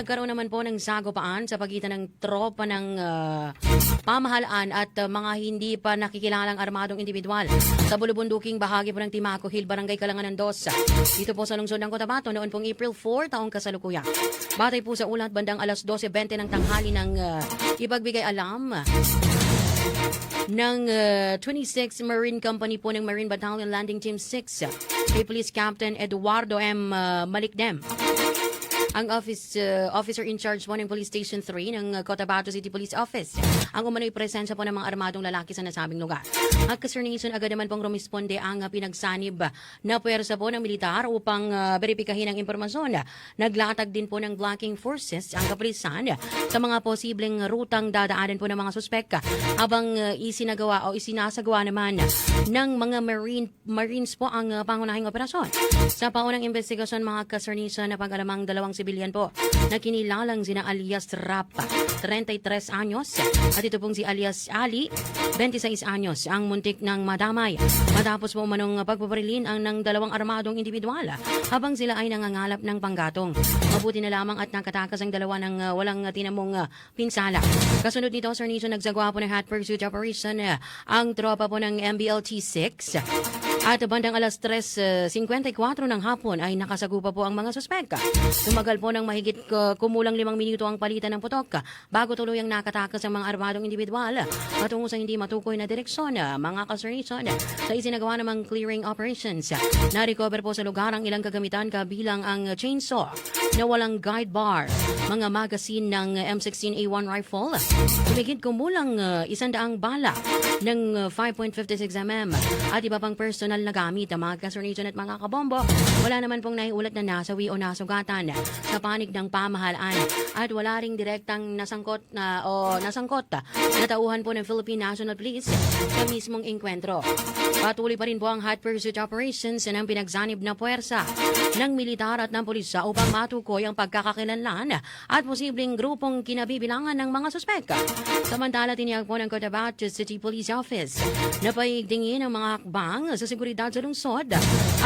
Nagkaroon naman po ng sagupaan sa pagitan ng tropa ng pamahalaan at mga hindi pa nakikilalang armadong individual sa bulubunduking bahagi po ng Timaco Hill, Barangay Kalanganan 2. Dito po sa lungsod ng Cotabato noon pong April 4 taong kasalukuyan. Batay po sa ulat, bandang alas 12:20 ng tanghali ng ipagbigay alam ng 26 Marine Company po ng Marine Battalion Landing Team 6 kay Police Captain Eduardo M. Malikdem. Ang officer in charge po ng Police Station 3 ng Cotabato City Police Office. Ang umano'y presensya po ng mga armadong lalaki sa nasabing lugar. At kasernation agad naman pong rumisponde ang pinagsanib na puwersa po ng militar upang beripikahin ang impormasyon. Naglatag din po ng blocking forces ang kapulisan sa mga posibleng rutang dadaanan po ng mga suspek habang isinasagawa naman ng mga Marines po ang pangunahing operasyon. Sa paunang investigasyon mga kasernation na pag-alamang dalawang sibilyan po na kinilalang sina alias Rap, 33 anyos, at ito pong si alias Ali, 26 anyos, ang muntik ng madamay. Matapos po manong pagpaparilin ang ng dalawang armadong individual habang sila ay nangangalap ng panggatong. Mabuti na lamang at nakatakas ang dalawa ng walang tinamong pinsala. Kasunod nito, Sir Nation, nagsagawa po ng hot pursuit operation ang tropa po ng MBLT 6. At bandang alas 3:54 ng hapon ay nakasagupa po ang mga suspek. Tumagal po ng mahigit kumulang 5 minuto ang palitan ng putok bago tuluyang nakatakas ang mga armadong individual patungo sa hindi matukoy na direksyon. Mga kasernation, sa isinagawa namang clearing operations, na-recover po sa lugar ang ilang kagamitan kabilang ang chainsaw na walang guide bar, mga magazine ng M16A1 rifle, tumigit kumulang 100 bala ng 5.56mm at iba pang personal na gamit. Mga kasernation at mga kabombo, wala naman pong naiulat na nasawi o nasugatan sa panig ng pamahalaan at wala ring direktang nasangkot na tauhan po ng Philippine National Police sa mismong engkwentro. Patuloy pa rin po ang hot pursuit operations ng pinagsanib na puwersa ng militar at ng pulisya upang matukoy ang pagkakakilanlan at posibleng grupong kinabibilangan ng mga suspek. Samantala, tiniyag po ng Cotabato City Police Office na paigtingin ang mga hakbang sa seguridad sa lungsod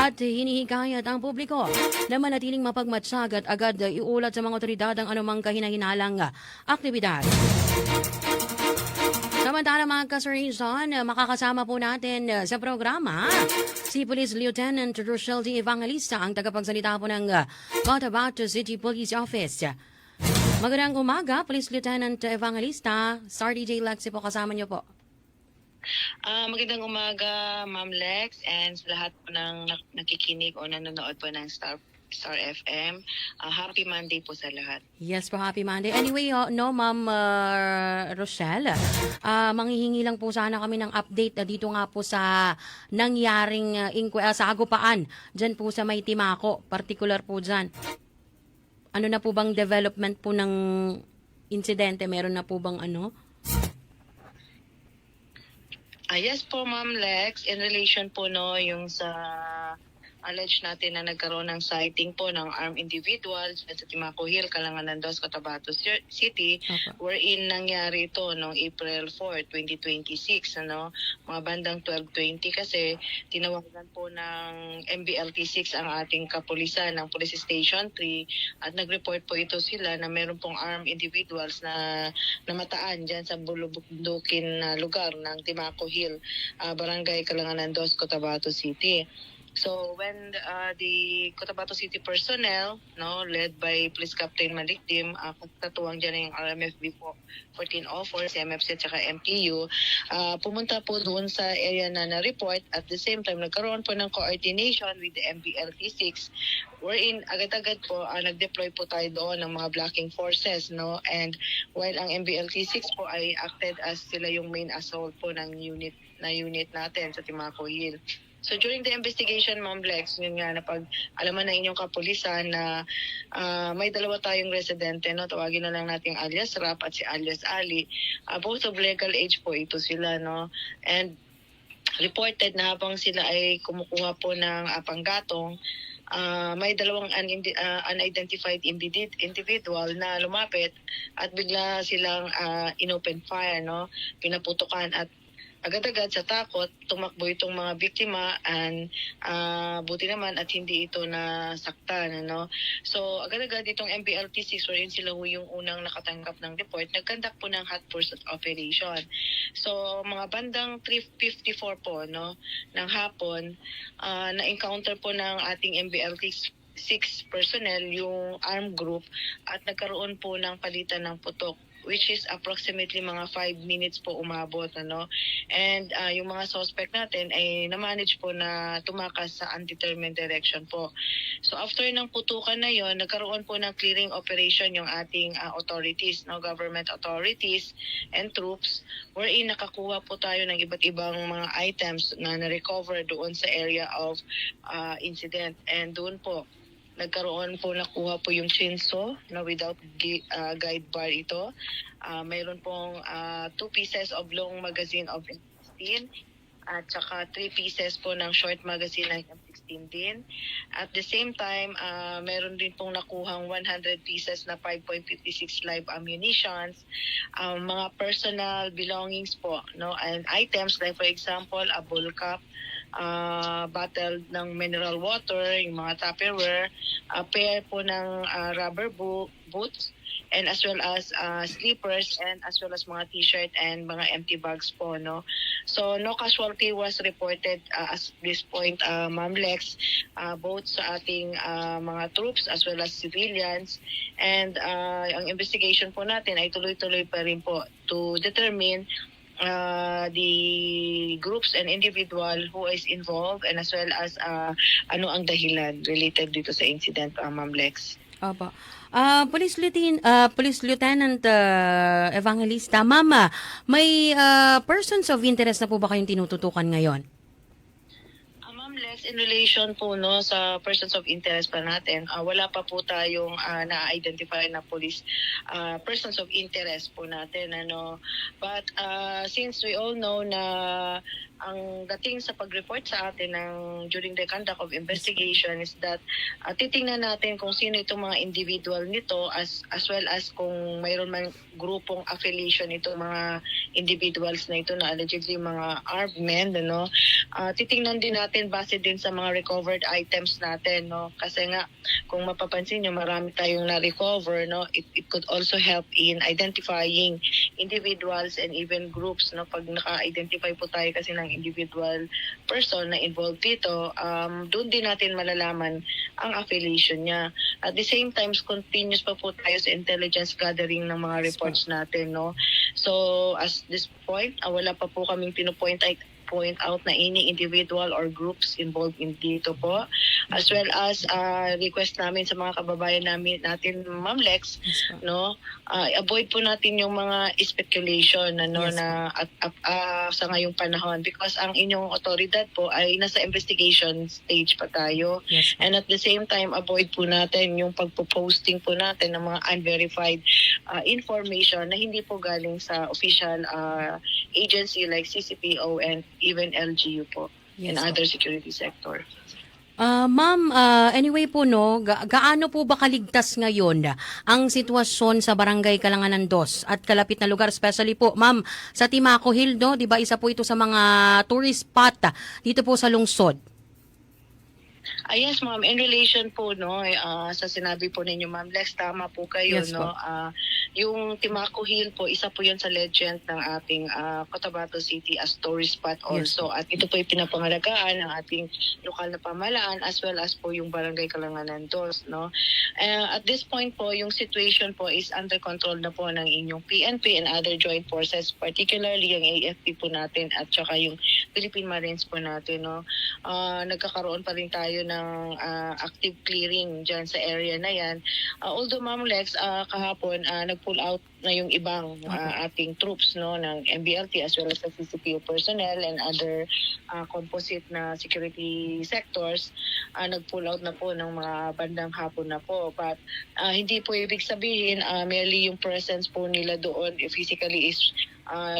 at hinihikayat ang publiko na manatiling mapagmatsyag at agad iulat sa mga otoridad ang anumang kahinahinalang aktibidad. Samantala mga kasernation, makakasama po natin sa programa si Police Lieutenant Rochelle D. Evangelista, ang tagapagsalita po ng Cotabato City Police Office. Magandang umaga, Police Lieutenant Evangelista. Star DJ Lexi po, kasama niyo po. Magandang umaga, Ma'am Lex, and sa lahat po ng nakikinig o nanonood po ng Star FM. Happy Monday po sa lahat. Yes po, happy Monday. Anyway, Ma'am Rochelle, manghihingi lang po sana kami ng update dito nga po sa nangyaring sagupaan dyan po sa May Timaco, particular po dyan. Ano na po bang development po ng insidente? Meron na po bang ano? Yes po, Ma'am Lex, in relation po yung sa alleged natin na nagkaroon ng sighting po ng armed individuals sa Timaco Hill, Kalanganan 2, Cotabato City, wherein nangyari ito noong April 4, 2026, mga bandang 12:20 kasi tinawagan po ng MBLT 6 ang ating kapulisan ng Police Station 3 at nag-report po ito sila na meron pong armed individuals na namataan dyan sa bulubundukin na lugar ng Timaco Hill, Barangay Kalanganan 2, Cotabato City. So when the Cotabato City personnel, led by Police Captain Malikdim, katuwang dyan yung RMFB 1404, CMFC at MTU, pumunta po doon sa area na na-report. At the same time, nagkaroon po ng coordination with the MBLT 6, wherein agad-agad po nag-deploy po tayo doon ng mga blocking forces. And while ang MBLT 6 po ay acted as sila yung main assault po ng unit natin sa Timaco Hill. So during the investigation, Ma'am Lex, yun nga, napag-alaman na inyong kapulisan na may dalawa tayong residente, tawagin na lang natin alias Rap at si alias Ali. Both of legal age po ito sila, and reported na habang sila ay kumukuha po ng panggatong, may dalawang unidentified individual na lumapit at bigla silang inopen fire, pinaputukan at agad-agad sa takot, tumakbo itong mga biktima and buti naman at hindi ito nasaktan. Ano? So agad-agad itong MBLT6 wherein sila ho yung unang nakatanggap ng report, nagkandak po ng hot pursuit operation. So mga bandang 3:54 po no, ng hapon, na-encounter po ng ating MBLT6 personnel yung armed group at nagkaroon po ng palitan ng putok, which is approximately mga 5 minutes po umabot. Ano? And yung mga suspect natin ay na-manage po na tumakas sa undetermined direction po. So after ng putukan na yon, nagkaroon po ng clearing operation yung ating authorities, no, government authorities and troops, wherein nakakuha po tayo ng iba't ibang mga items na na-recover doon sa area of incident. And doon po, nagkaroon po, nakuha po yung chainsaw na without guide bar ito. Mayroon pong 2 pieces of long magazine of M16 at saka 3 pieces po ng short magazine ng M16 din. At the same time, mayroon din pong nakuhang 100 pieces na 5.56 live ammunitions, mga personal belongings po, no, and items like for example, a bull cap, bottle ng mineral water, yung mga Tupperware, a pair po ng rubber boots, and as well as slippers, and as well as mga t-shirt and mga empty bags po. No? So no casualty was reported at this point, Ma'am Lex, both sa ating mga troops as well as civilians. And ang investigation po natin ay tuloy-tuloy pa rin po to determine the groups and individual who is involved and as well as ano ang dahilan related dito sa incident, Ma'am Lex. Opo. Police Lieutenant Evangelista, Mama, may persons of interest na po ba kayong tinututukan ngayon? Ma'am Lex, in relation po no sa persons of interest pa natin, wala pa po tayong na-identify na police persons of interest po natin. Ano. But since we all know na ang dating sa pag-report sa atin during the conduct of investigation is that titingnan natin kung sino itong mga individual nito as well as kung mayroon man grupong affiliation itong mga individuals na ito na allegedly mga armed men. No? Titingnan din natin base din sa mga recovered items natin. No? Kasi nga, kung mapapansin nyo, marami tayong na-recover. No? It could also help in identifying individuals and even groups. No? Pag naka-identify po tayo kasi ng individual person na involved dito, doon din natin malalaman ang affiliation niya. At the same time, continuous pa po tayo sa intelligence gathering ng mga reports natin. No? So, as this point, wala pa po kaming pinupoint out na any individual or groups involved in dito po. As well as request namin sa mga kababayan natin, Ma'am Lex, no, avoid po natin yung mga speculation na sa ngayong panahon because ang inyong otoridad po ay nasa investigation stage pa tayo. Yes. And at the same time, avoid po natin yung pagpo-posting po natin ng mga unverified information na hindi po galing sa official agency like CCPO and even LGU po and other security sector. Ma'am, anyway po no, gaano po ba kaligtas ngayon ang sitwasyon sa Barangay Kalanganan 2 at kalapit na lugar, especially po ma'am sa Timaco Hill, no? 'Di ba isa po ito sa mga tourist spot dito po sa lungsod? Yes, ma'am. In relation po sa sinabi po ninyo, Ma'am Lex, tama po kayo. Yes, no? Yung Timaco Hill po, isa po yun sa legend ng ating Cotabato City as tourist spot also. At ito po yung pinapangalagaan ng ating lokal na pamahalaan as well as po yung Barangay Kalanganan 2. No? At this point po, yung situation po is under control na po ng inyong PNP and other joint forces, particularly yung AFP po natin at saka yung Philippine Marines po natin. No? Nagkakaroon pa rin tayo ng active clearing dyan sa area na yan. Although Ma'am Lex, kahapon nag-pull out na yung ibang ating troops ng MBLT as well as the CCPO personnel and other composite na security sectors. Nag-pull out na po ng mga bandang hapon na po. But hindi po ibig sabihin merely yung presence po nila doon physically is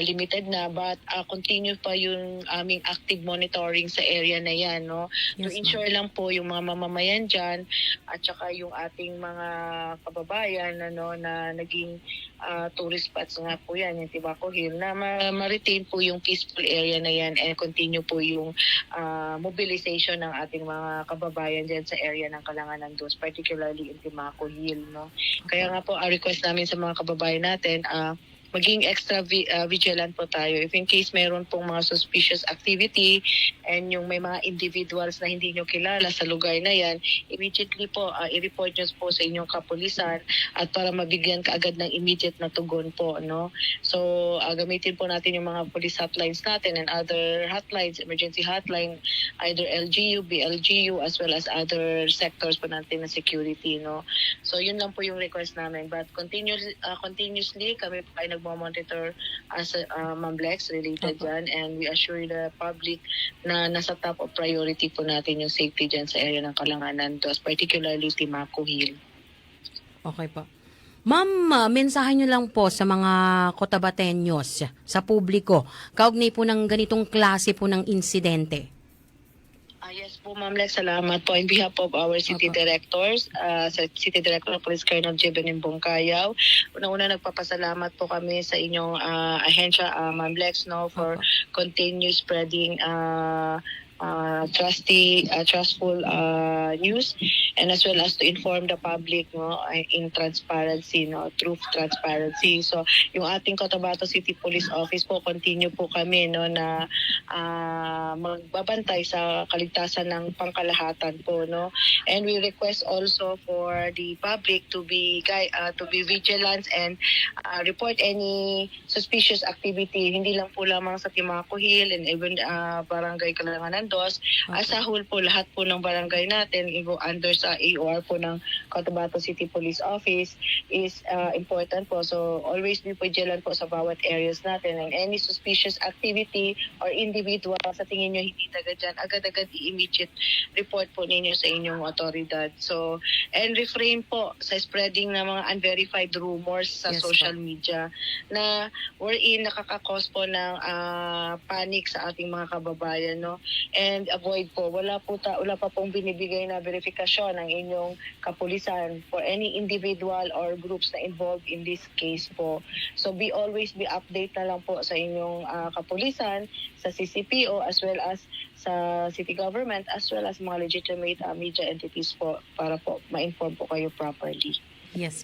limited na, but continue pa yung aming active monitoring sa area na yan, no? To Yes, ensure lang po yung mga mamamayan dyan at saka yung ating mga kababayan ano, na naging tourist spots nga po yan, yung Tibaco Hill, na ma-retain po yung peaceful area na yan and continue po yung mobilization ng ating mga kababayan dyan sa area ng Kalanganan Dos, particularly in Tibaco Hill. No? Kaya nga po, request namin sa mga kababayan natin, maging extra vigilant po tayo. If in case meron pong mga suspicious activity and yung may mga individuals na hindi nyo kilala sa lugar na yan, immediately po i-report nyo po sa inyong kapulisan at para mabigyan kaagad ng immediate na tugon po. No? So gamitin po natin yung mga police hotlines natin and other hotlines, emergency hotline, either LGU, BLGU, as well as other sectors po natin na security. No? So yun lang po yung request namin. But continuously kami po ay nagmamonitor as Ma'am Lex related dyan, and we assure the public na nasa top of priority po natin yung safety dyan sa area ng Kalanganan Dos, particularly Timaco Hill. Okay po. Ma'am, mensahe nyo lang po sa mga Cotabateños, sa publiko, kaugnay po ng ganitong klase po ng insidente. Yes po, Ma'am Lex, salamat po. On behalf of our city directors, sa City Director Police Colonel Jebenin Bongkayaw, unang-una nagpapasalamat po kami sa inyong ahensya, Ma'am Lex, no, for continuous spreading trustful news, and as well as to inform the public, no, in transparency, no, truth transparency. So yung ating Cotabato City Police Office po, continue po kami, no, na magbabantay sa kaligtasan ng pangkalahatan po, no, and we request also for the public to be vigilant and report any suspicious activity, hindi lang po lamang sa Timaco Hill and even Barangay Kalanganan Dos. As a whole po, lahat po ng barangay natin go under sa AOR po ng Cotabato City Police Office is important po. So always be vigilant po sa bawat areas natin, and any suspicious activity or individual sa tingin nyo hindi taga dyan, agad-agad i-immediate report po ninyo sa inyong otoridad. So, and refrain po sa spreading ng mga unverified rumors sa social media na wherein nakakakos po ng panic sa ating mga kababayan, no? And avoid po, wala pa pong binibigay na verifikasyon ng inyong kapulisan for any individual or groups na involved in this case po. So always be update na lang po sa inyong kapulisan, sa CCPO, as well as sa city government, as well as mga legitimate media entities po, para po ma-inform po kayo properly. Yes.